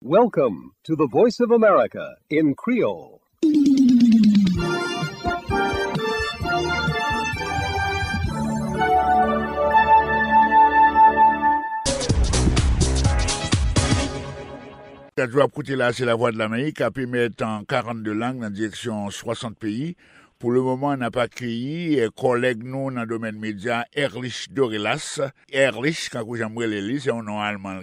Welcome to the Voice of America in Creole. Ça doit coûter là, c'est la Voix de l'Amérique, a pu mettre en 42 langues dans direction 60 pays. Pour le moment, on n'a pas accueilli collègue nous dans le domaine média, Erlich Dorelas. Erlich, quand vous j'aimerais l'Erlich, c'est un nom allemand.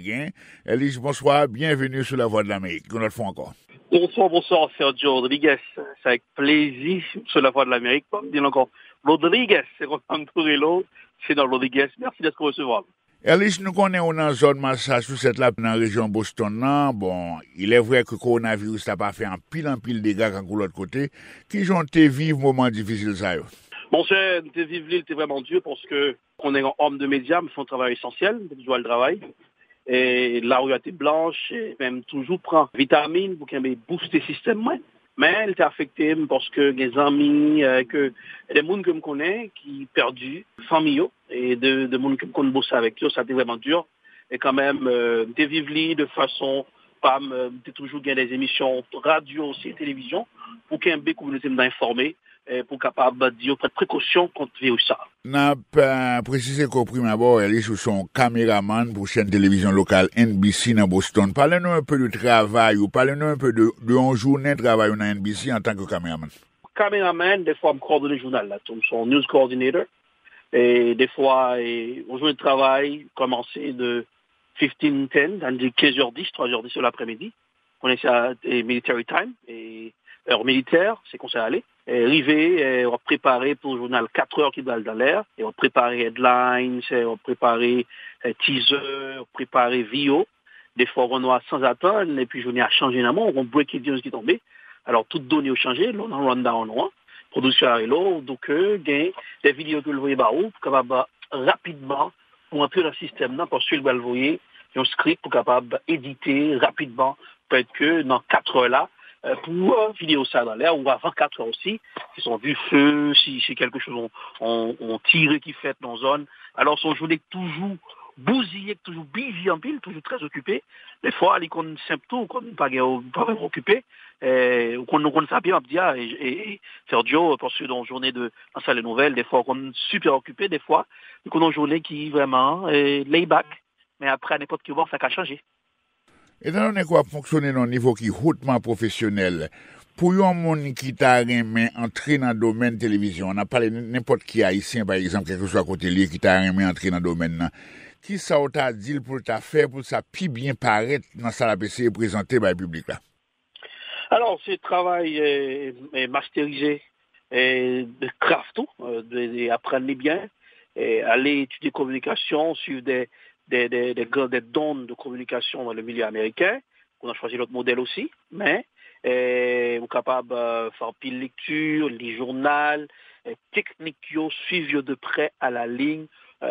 Erlich, bonsoir, bienvenue sur la Voix de l'Amérique. Qu'on le fait encore. Bonsoir, Sergio Rodriguez. C'est avec plaisir sur la Voix de l'Amérique. Dis encore, Rodriguez, c'est Roland Torello, c'est dans Rodriguez. Merci d'être recevable. Erlich, nous connaissons dans la zone Massachusetts, là, dans la région Boston, là. Bon, il est vrai que le coronavirus n'a pas fait un pile dégâts quand de l'autre côté. Qui ont été vivre moment difficile, ça, yo? Bon, c'est vivre l'île, c'est vraiment dur parce que on est un homme de médias, mais c'est un travail essentiel, je dois le travail. Et la rue a été blanche, et même toujours prend vitamines pour qu'elle booste le système, moi. Mais elle était affectée parce que des amis, que des gens que je connais qui perdu, famille, et de gens que je connais bosser avec eux, ça a été vraiment dur. Et quand même, de vivre de façon, de toujours gagner des émissions radio aussi, télévision, pour qu'il y ait une communauté d'informer, pour capable de dire prendre précaution contre ça. N'a pas précisé qu'au premier abord, elle est sur son caméraman pour chaîne télévision locale NBC dans Boston. Parlez-nous un peu de travail ou parlez-nous un peu de une journée de travail dans NBC en tant que caméraman. Caméraman, des fois, je coordonne le journal, là, son news coordinator. Et des fois, on joue de travail, commencer de 15-10, dans 15h10, 3h10 sur l'après-midi. On est à military time, et heure militaire, c'est qu'on s'est allé. Arrivé, on va préparer pour le journal 4 heures qui va dans l'air, et on va préparer headlines, on va préparer teaser, on va préparer VO. Des fois, on va sans attendre, et puis journée a changé d'un moment, on va break it news qui est tombé. Alors, toutes données ont changé, là, on a un rundown, production est là, donc, des vidéos que vous voyez, pour capable rapidement, pour entrer dans le système, parce que vous le voyez, un script pour capable éditer rapidement, peut-être que dans 4 heures là, pour vidéo ça dans l'air, ou avant 4 heures aussi, si sont du feu, si c'est quelque chose on tire qui fait dans zone. Alors son journée toujours bousillé, toujours busy en pile, toujours très occupé. Des fois, il y a des symptômes qu'on pas vraiment occupé, ou qu'on ne sait bien dire, et Sergio, parce que dans une journée de dans les nouvelles, des fois, on est super occupé, des fois, on a une journée qui vraiment lay back, mais après, à n'importe quel moment, ça a changé. Et dans le quoi fonctionner dans un niveau qui est hautement professionnel, pour un monde qui t'a remis entrer dans le domaine télévision, on a parlé n'importe qui haïtien, par exemple, quelque chose à côté de lui, qui t'a remis entrer dans le domaine, qui ça t'a dit pour t'a fait, pour ça puis bien paraître dans ça la et présenter par le public là? Alors, c'est travail masterisé, de craft, apprendre bien, aller étudier communication, suivre des dons de communication dans le milieu américain. On a choisi notre modèle aussi, mais on est capable de faire pile lecture, les journaux, techniques, suivre de près à la ligne,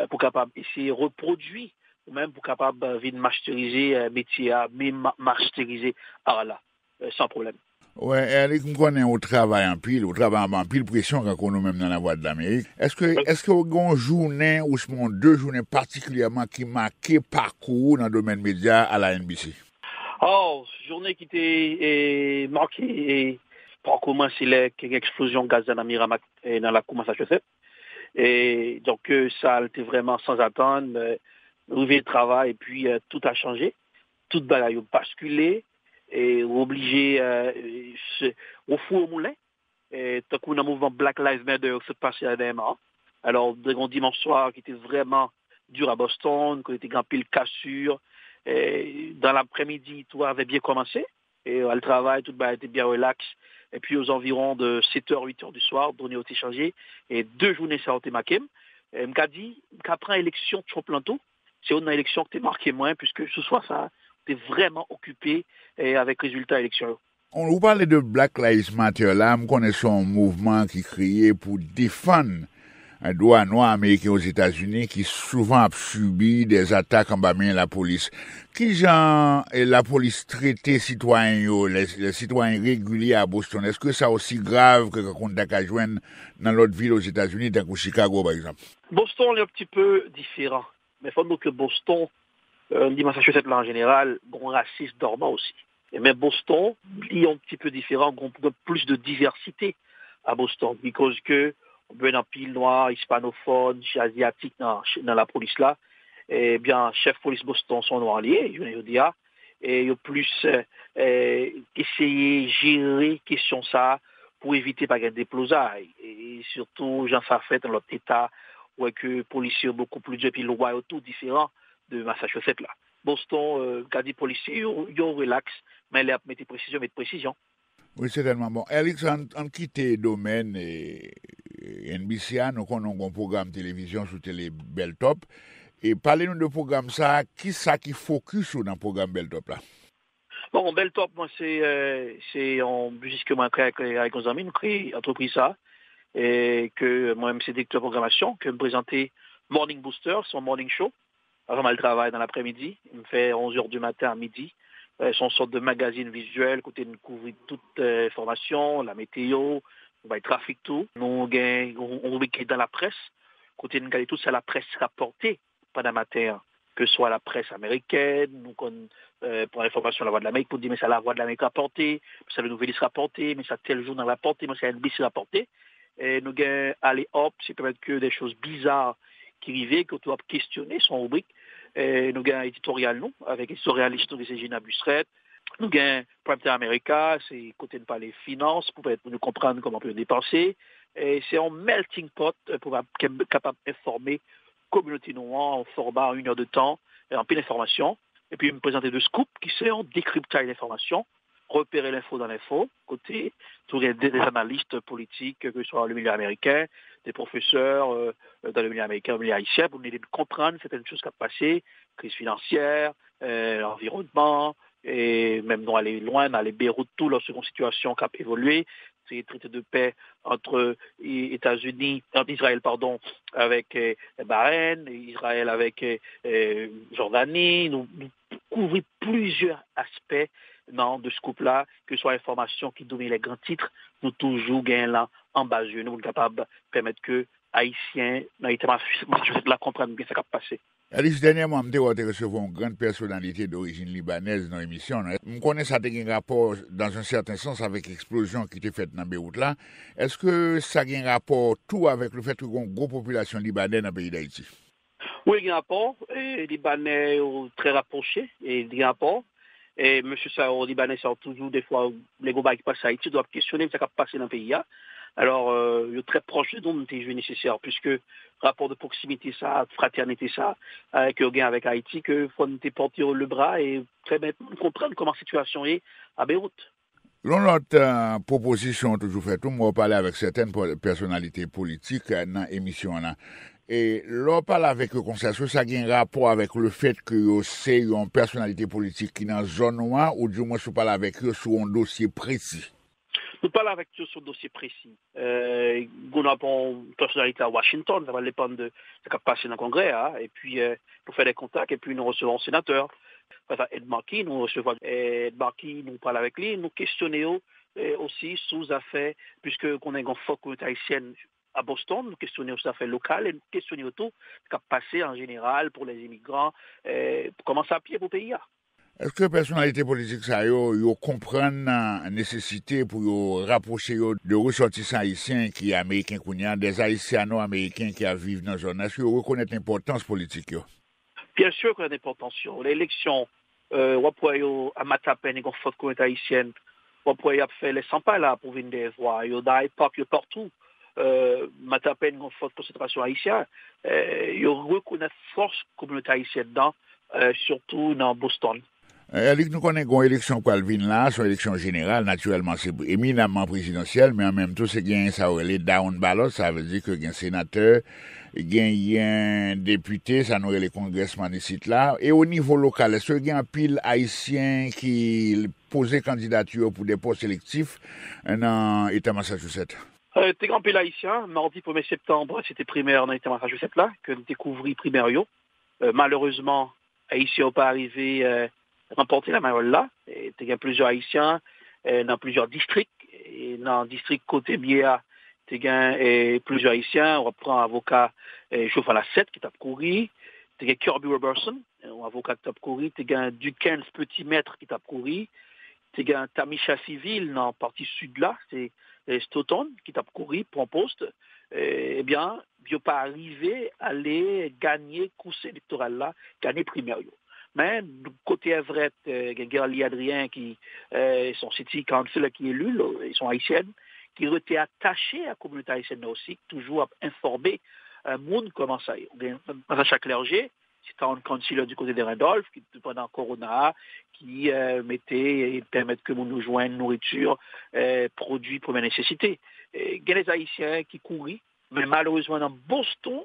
pour capable essayer de reproduire, ou même pour capable de masteriser métier, mais masteriser là, sans problème. Ouais, Eric, on connaît au travail en pile pression quand on est même dans la Voix de l'Amérique. Est-ce que vous avez une journée ou deux journées particulièrement qui marquent parcours dans le domaine média à la NBC? Oh, journée qui était marquée par comment c'est une explosion de gaz dans la Miramax et dans la Massachusetts. Et donc ça a été vraiment sans attendre, arrivé le travail et puis tout a changé, tout bagaille a basculé. Et obligé au four au moulin. Et tant qu'on a un mouvement Black Lives Matter qui s'est passé à DMA. Alors, un dimanche soir qui était vraiment dur à Boston, qui était grand pile cassure. Et dans l'après-midi, tout avait bien commencé. Et à le travail, tout était bien relax. Et puis aux environs de 7h, 8h du soir, donné au changé. Et 2 journées, ça a été marqué. Et m'a dit qu'après l'élection de Trump-Lanto, c'est une élection qui était marquée moins, puisque ce soir, ça vraiment occupé avec résultat élection. On vous parle de Black Lives Matter là, nous connaissons un mouvement qui créé pour défendre un droit noir américain aux États-Unis qui souvent a subi des attaques en bas de la police. Qui genre la police traité citoyens, les citoyens réguliers à Boston? Est-ce que ça aussi grave que qu'on t'a joindre dans l'autre ville aux États-Unis, tant que Chicago par exemple? Boston est un petit peu différent, mais il faut que Boston dit Massachusetts là en général, bon raciste dormant aussi. Et même Boston, il est un petit peu différent, on a plus de diversité à Boston, parce que on peut un pile noir, hispanophone, asiatique dans la police là. Et bien, chef police Boston sont noirs liés, je veux dire, et il y a plus essayer gérer question ça pour éviter pas des déplosailles. Et surtout, j'en ça fait dans l'autre état où que les policiers beaucoup plus de puis lois tout différent de Massachusetts là. Boston, quand dit policiers, ils relax, mais les mettre précision, mettre précision. Oui, certainement. Bon, Alex, on quitte le domaine NBC, nous avons un programme de télévision sur Télé Beltop. Et parlez-nous de programme ça, qui ça qui focus sur dans le programme Beltop là? Bon, Beltop, moi, c'est en musique que moi, avec nos amis, nous créons entreprise ça. Et que moi-même, c'est directeur de programmation, que me présenter Morning Booster, son morning show. Avant le travail dans l'après-midi. Il me fait 11h du matin à midi. Son sorte de magazine visuel, côté de couvrir toute information, la météo, le trafic, tout. Nous, on rubrique dans la presse. Côté de regarder tout ça, la presse rapportée pendant matin, que ce soit la presse américaine, nous, pour l'information, la voix de l'Amérique, pour dire, mais ça la voix de l'Amérique rapportée, ça le Nouvelliste rapporté, mais ça tel journal rapporté, mais ça NBC rapporté. Et nous, aller hop, c'est peut-être que des choses bizarres qui arrivaient, que tu dois questionner son rubrique. Nous avons un éditorial, nous, avec éditorialiste, nous, c'est Gina Busseret. Nous avons Prime Time America, c'est côté de parler finances, pour nous comprendre comment on peut dépenser. Et c'est un melting pot pour être capable d'informer la communauté noire en format en 1 heure de temps, en pleine information. Et puis, me présenter deux scoops qui sont décryptage d'informations, repérer l'info dans l'info, côté, des analystes politiques, que ce soit le milieu américain, des professeurs dans le milieu américain, le milieu haïtien, pour nous aider à comprendre certaines choses qui ont passé, crise financière, l'environnement, et même dans aller loin, dans les Beyrouth, tout, leur seconde situation qui a évolué, c'est traité de paix entre Israël, avec Bahreïn, Israël avec Jordanie, nous couvrons plusieurs aspects de ce couple-là, que ce soit l'information qui domine les grands titres, nous toujours gagnons là en bas de nous, capables de permettre que Haïtiens, la comprennent bien ce qui a passé. Alice, dernièrement, je recevoir une grande personnalité d'origine libanaise dans l'émission. Je connais ça a un rapport, dans un certain sens, avec l'explosion qui était faite dans Beyrouth là. Est-ce que ça a un rapport tout avec le fait qu'il y a une grosse population libanaise dans le pays d'Haïti? Oui, il y a un rapport. Les Libanais sont très rapprochés. Et il y a un rapport. Et M. Sao, les Libanais sont toujours, des fois, les gars qui passent à Haïti doivent questionner ce qui a passé dans le pays. Alors, il est très proche de nous, c'est nécessaire, puisque rapport de proximité, ça, fraternité, ça, avec Haïti, que faut nous porter le bras et très bien comprendre comment la situation est à Beyrouth. L'autre proposition toujours faite, moi, parler avec certaines personnalités politiques dans l'émission. Et l'on parle avec eux comme ça a un rapport avec le fait que c'est une personnalité politique qui est dans la zone noire, ou du moins, je parle avec eux sur un dossier précis. Nous parlons avec eux sur un dossier précis. Nous avons une personnalité à Washington, ça va dépendre de ce qui a passé dans le Congrès, et puis pour faire des contacts, et puis nous recevons un sénateur. Ed Markey, nous recevons Ed Markey, nous parlons avec lui, nous questionnons aussi sous affaires, puisque qu'on a une forte communauté haïtienne à Boston, nous questionnons aux affaires locales, et nous questionnons tout ce qui a passé en général pour les immigrants, comment ça a pied pour le pays. Est-ce que les personnalités politiques comprennent la nécessité pour rapprocher de ressortissants haïtiens qui sont américains, des haïtiano-américains qui vivent dans la zone? Est-ce qu'ils reconnaissent l'importance politique? Bien sûr qu'il y a une importance. L'élection, on peut à Matapen, une forte communauté haïtienne, on peut faire les 100 pas là pour venir des voix. Il y a dans l'époque, il y a partout. Matapen, une forte concentration haïtienne. Il reconnaît force communauté haïtienne dedans, surtout dans Boston. Avec nous connaissons l'élection pour Alvin là, son élection générale, naturellement, c'est éminemment présidentielle, mais en même temps, c'est gain ça aurait les down ballot, ça veut dire que gain sénateur, gain député, ça n'aurait les congressmen ici là. Et au niveau local, est-ce qu'il y a un pile haïtien qui posait candidature pour des postes électifs dans l'État Massachusetts? T'es grand pile haïtien, mardi 1er septembre, c'était primaire dans l'État Massachusetts là, que nous découvrit primaire. Malheureusement, Haïtien n'est pas arrivé remporter la marole là. Il y a plusieurs Haïtiens dans plusieurs districts. Et dans le district côté Biéa, il y a plusieurs Haïtiens. On reprend avocat Chauffeur la 7 qui t'a couru. Il y a Kirby Robertson, un avocat qui t'a couru, tu as un Duquesne petit maître qui t'a couru, tu as un Tamisha Civil dans la partie sud là, c'est Stoughton qui t'a couru pour un poste. Eh bien, il n'a pas arrivé à aller gagner le course électorale là, gagner primaire. Mais du côté Everett, Gerli Adrien, qui sont city council qui est élu, ils sont haïtiennes, qui ont été attachés à la communauté haïtienne aussi, toujours informer le monde comment ça est. Natacha Clerget, c'est un conseiller du côté de Randolph, qui pendant Corona, qui mettait et permettait que nous joignent nourriture, produits de première nécessité. Il y a des Haïtiens qui courent, mais malheureusement dans Boston,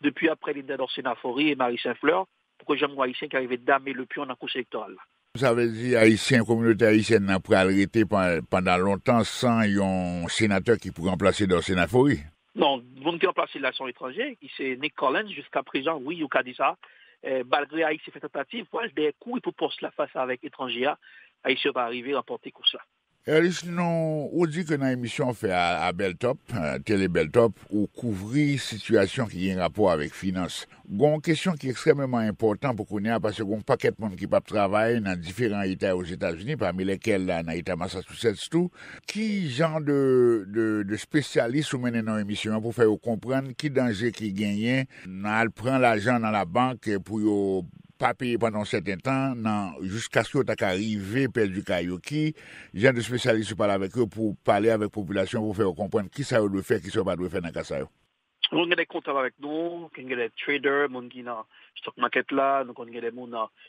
depuis après l'idée d'Orsénaphorie et Marie Saint-Fleur, pourquoi j'aime les Haïtiens qui arrivaient damer le pion dans la course électorale. Ça veut dire Haïtien, communauté haïtienne n'a pas arrêté pendant longtemps sans un sénateur qui pourrait remplacer d'Orsénaphorie. Non, vous ne remplacer la son étranger, qui c'est Nick Collins, jusqu'à présent, oui, il a dit ça. Malgré Haïti fait tentative, voilà, des coups, il faut poster la face avec étranger, Haïtien va arriver à remporter course là. Erlich, on dit que dans l'émission fait à Beltop, Télé Beltop, ou couvrir situation qui a un rapport avec finance. Une question qui est extrêmement importante pour qu'on ait, parce qu'on a un paquet de monde qui peut travailler dans différents États aux États-Unis, parmi lesquels dans l'État Massachusetts tout. Qui genre de spécialistes ou mener dans l'émission pour faire comprendre qui danger qui gagne, prend l'argent dans la banque pour pas payer pendant un certain temps, jusqu'à ce que tu arrivé perdu Kayoki, gens de spécialistes parlent avec eux pour parler avec la population, pour faire comprendre qui ça doit faire, qui ça doit faire dans le cas. Nous avons des contacts avec nous, nous avons des traders, nous avons des stock market là, nous avons des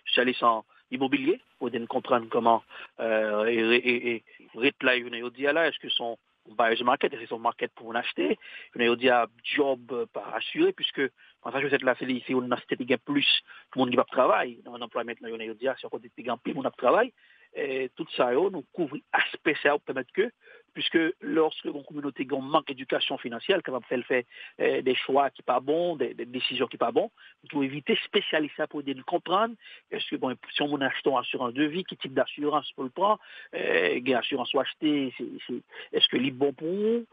spécialistes en immobilier, pour comprendre comment reply une dit là, est-ce que son buyer's market, est-ce que son market pour acheter, une dit à job pas assuré, puisque en fait, je sais que là, c'est ici, on a plus de monde qui va travailler. Dans l'employement, on a dit, c'est encore des plus de monde qui travaille. Et tout ça, nous couvrons aspect ça pour permettre que, puisque lorsque une communauté a un manque d'éducation financière, capable de faire des choix qui ne sont pas bons, des décisions qui ne sont pas bonnes, nous devons éviter spécialiser ça pour nous comprendre. Est-ce que, bon, si on achète une assurance de vie, quel type d'assurance pour le prendre, quelle assurance soit achetée, est-ce que c'est bon pour nous,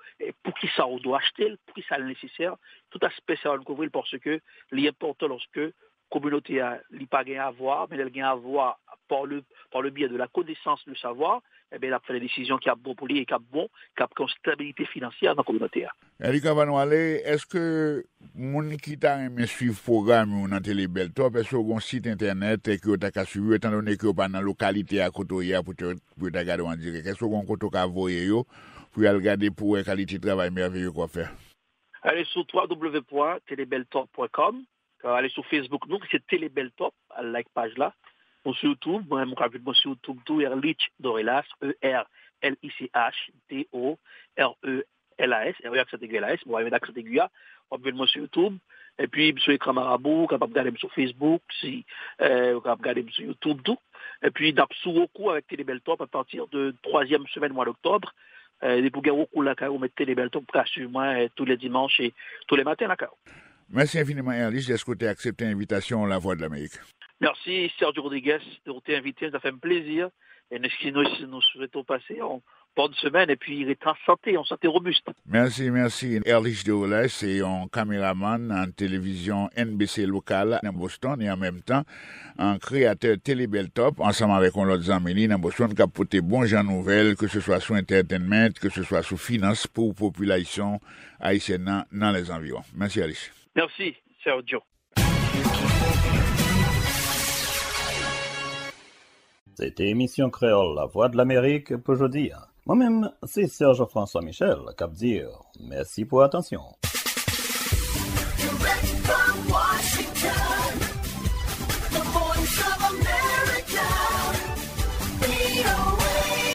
pour qui ça on doit acheter, pour qui ça est nécessaire. Tout aspect ça, on couvrir parce que l'important lorsque la communauté n'a pas gain à voir, mais elle gagne à voir par le biais de la connaissance, le savoir, eh bien, elle a fait des décisions qui sont bonnes pour lui et qui sont une stabilité financière dans la communauté. Erika Vanouale, est-ce que les gens qui ont suivi le programme dans Télé Beltop, est-ce que un site internet et que tu as suivi, étant donné que tu pas dans la localité à côté pour te regarder en direct, est-ce que tu as côté à voyer pour regarder pour la qualité de travail merveilleux qu'on fait? Allez sur www.telebeltop.com, allez sur Facebook, nous, c'est Télé Beltop, à la page là. Sur YouTube, moi, sur YouTube, tout Erlich Dorelas, E-R-L-I-C-H, D-O-R-E-L-A-S, accent aigu L-A-S, moi, avec accent aigu, on peut moi sur YouTube, et puis, sur l'écran marabout, capable de regarder sur Facebook, capable de regarder sur YouTube, tout. Et puis, d'absous beaucoup avec Télé Beltop à partir de 3e semaine mois d'octobre. Des pour gagner beaucoup là, on met Télé Beltop pour suivre moi tous les dimanches et tous les matins là. Merci infiniment, Erlich, d'être que tu as accepté l'invitation à La Voix de l'Amérique. Merci, Sergio Rodriguez, de t'avoir invité, ça fait un plaisir. Et nous souhaitons passer en bonne semaine et puis rester en santé robuste. Merci. Erlich Dorelas, c'est un caméraman en télévision NBC locale à Boston et en même temps un créateur Télé Beltop, ensemble avec l'autre amis dans Boston, qui a porté bon gens nouvelles, que ce soit sur entertainment, que ce soit sur finance pour la population haïtienne dans les environs. Merci, Erlich. Merci, Sergio. C'était émission créole La Voix de l'Amérique pour aujourd'hui. Moi-même, c'est Serge François Michel qui dire merci pour l'attention.